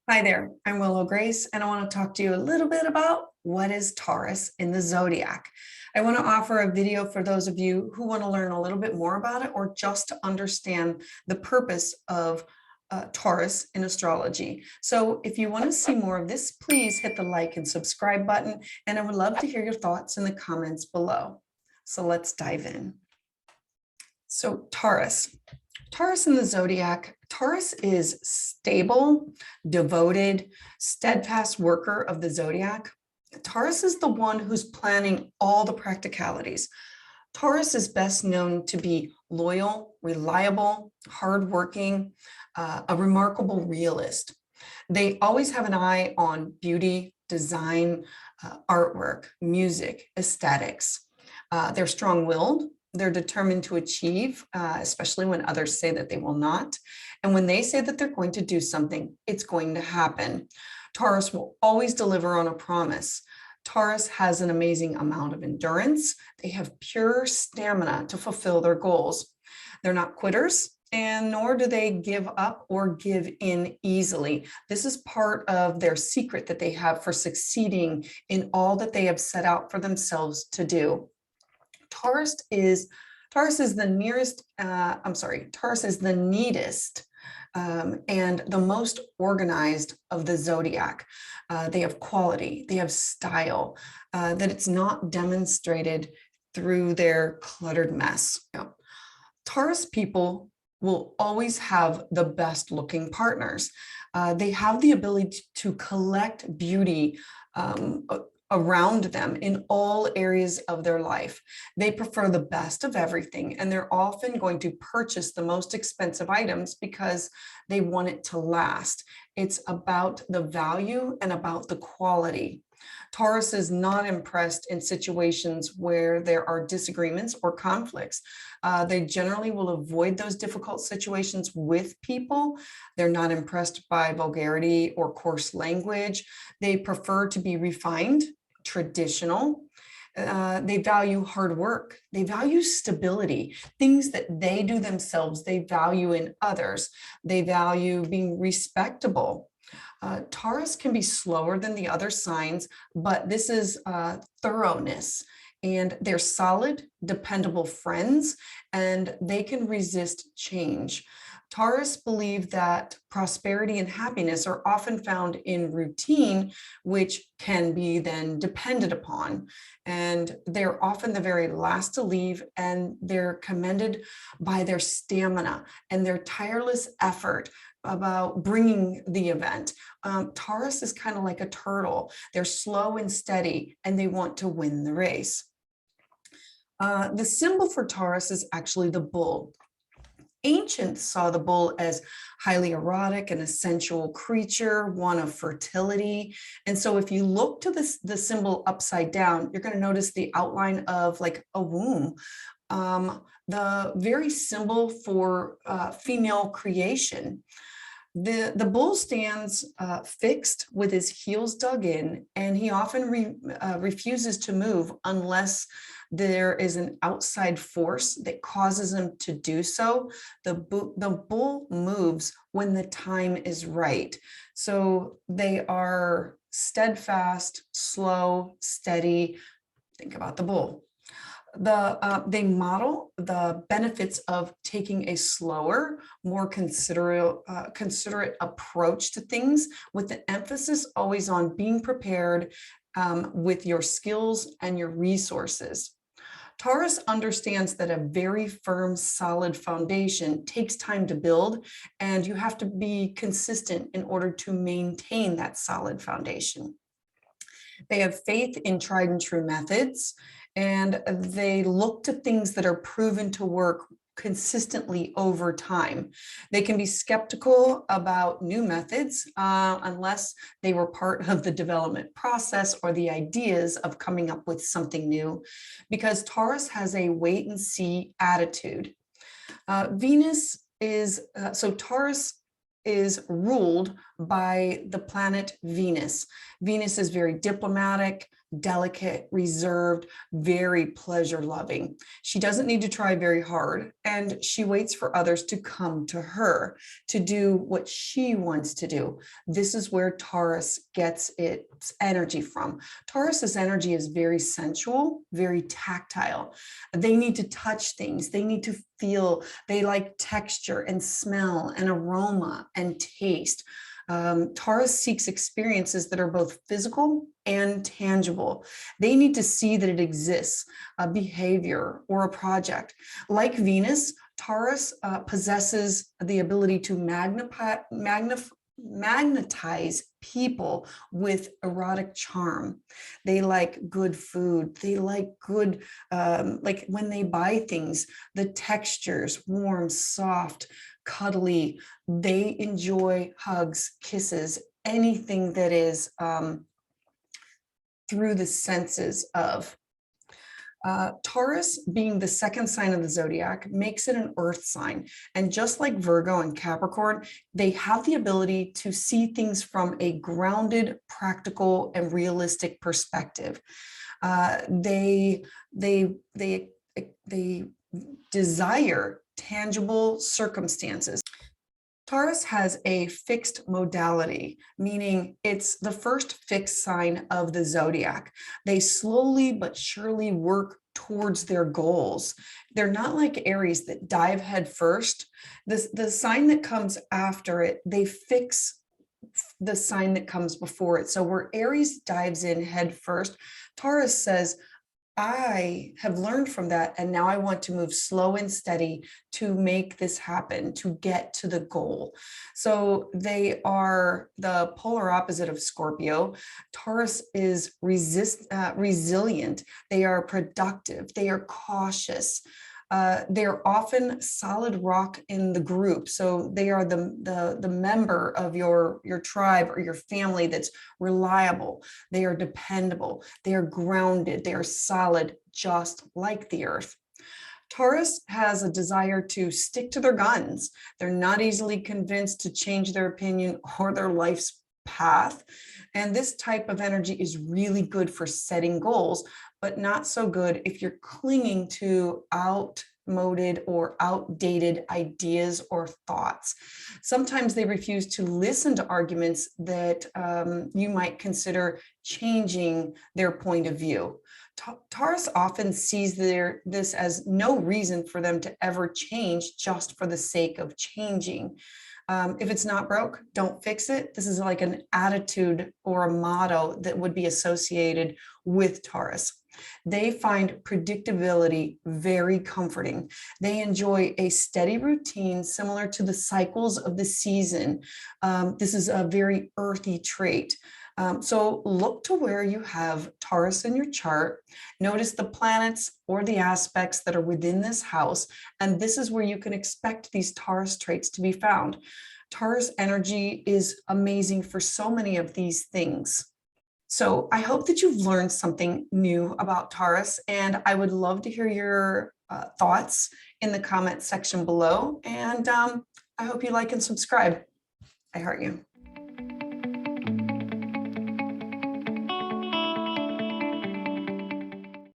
Hi there, I'm Willow Grace, and I want to talk to you a little bit about what is Taurus in the Zodiac. I want to offer a video for those of you who want to learn a little bit more about it or just to understand the purpose of Taurus in astrology. So if you want to see more of this, please hit the like and subscribe button, and I would love to hear your thoughts in the comments below. So let's dive in. So Taurus in the Zodiac. Taurus is stable, devoted, steadfast worker of the Zodiac. Taurus is the one who's planning all the practicalities. Taurus is best known to be loyal, reliable, hardworking, a remarkable realist. They always have an eye on beauty, design, artwork, music, aesthetics. They're strong-willed. They're determined to achieve, especially when others say that they will not. And when they say that they're going to do something, it's going to happen. Taurus will always deliver on a promise. Taurus has an amazing amount of endurance. They have pure stamina to fulfill their goals. They're not quitters, and nor do they give up or give in easily. This is part of their secret that they have for succeeding in all that they have set out for themselves to do. Taurus is the neatest and the most organized of the Zodiac. They have quality, they have style, that it's not demonstrated through their cluttered mess. Taurus people will always have the best looking partners. They have the ability to collect beauty around them in all areas of their life. They prefer the best of everything, and they're often going to purchase the most expensive items because they want it to last. It's about the value and about the quality. Taurus is not impressed in situations where there are disagreements or conflicts. They generally will avoid those difficult situations with people. They're not impressed by vulgarity or coarse language. They prefer to be refined, traditional. They value hard work. They value stability, things that they do themselves. They value in others. They value being respectable. Taurus can be slower than the other signs, but this is thoroughness. And they're solid, dependable friends, and they can resist change. Taurus believe that prosperity and happiness are often found in routine, which can be then depended upon. And they're often the very last to leave, and they're commended by their stamina and their tireless effort about bringing the event. Taurus is kind of like a turtle. They're slow and steady, and they want to win the race. The symbol for Taurus is actually the bull. Ancients saw the bull as highly erotic and a sensual creature, one of fertility. And so if you look to the symbol upside down, you're going to notice the outline of like a womb. The very symbol for female creation. The bull stands fixed with his heels dug in, and he often refuses to move unless there is an outside force that causes him to do so. The bull moves when the time is right. So they are steadfast, slow, steady. Think about the bull. They model the benefits of taking a slower, more considerate approach to things, with the emphasis always on being prepared with your skills and your resources. Taurus understands that a very firm, solid foundation takes time to build, and you have to be consistent in order to maintain that solid foundation. They have faith in tried and true methods, and they look to things that are proven to work consistently over time. They can be skeptical about new methods unless they were part of the development process or the ideas of coming up with something new, because Taurus has a wait and see attitude. Taurus is ruled by the planet Venus. Venus is very diplomatic, delicate, reserved, very pleasure loving. She doesn't need to try very hard, and she waits for others to come to her to do what she wants to do. This is where Taurus gets its energy from. Taurus's energy is very sensual, very tactile. They need to touch things, they need to feel, they like texture and smell and aroma and taste. Taurus seeks experiences that are both physical and tangible. They need to see that it exists, a behavior or a project. Like Venus, Taurus possesses the ability to magnetize people with erotic charm. They like good food. They like good, like when they buy things, the textures, warm, soft, cuddly. They enjoy hugs, kisses, anything that is through the senses of. Taurus, being the second sign of the zodiac, makes it an earth sign. And just like Virgo and Capricorn, they have the ability to see things from a grounded, practical, and realistic perspective. They desire tangible circumstances. Taurus has a fixed modality, meaning it's the first fixed sign of the zodiac. They slowly but surely work towards their goals. They're not like Aries that dive head first. The sign that comes after it, they fix the sign that comes before it. So where Aries dives in head first, Taurus says, I have learned from that, and now I want to move slow and steady to make this happen, to get to the goal. So they are the polar opposite of Scorpio. Taurus is resilient. They are productive. They are cautious. They're often solid rock in the group. So they are the member of your tribe or your family that's reliable. They are dependable. They are grounded. They are solid, just like the earth. Taurus has a desire to stick to their guns. They're not easily convinced to change their opinion or their life's path. And this type of energy is really good for setting goals, but not so good if you're clinging to outmoded or outdated ideas or thoughts. Sometimes they refuse to listen to arguments that you might consider changing their point of view. Taurus often sees this as no reason for them to ever change just for the sake of changing. If it's not broke, don't fix it. This is like an attitude or a motto that would be associated with Taurus. They find predictability very comforting. They enjoy a steady routine similar to the cycles of the season. This is a very earthy trait. So look to where you have Taurus in your chart. Notice the planets or the aspects that are within this house. And this is where you can expect these Taurus traits to be found. Taurus energy is amazing for so many of these things. So I hope that you've learned something new about Taurus, and I would love to hear your thoughts in the comment section below. And I hope you like and subscribe. I heart you.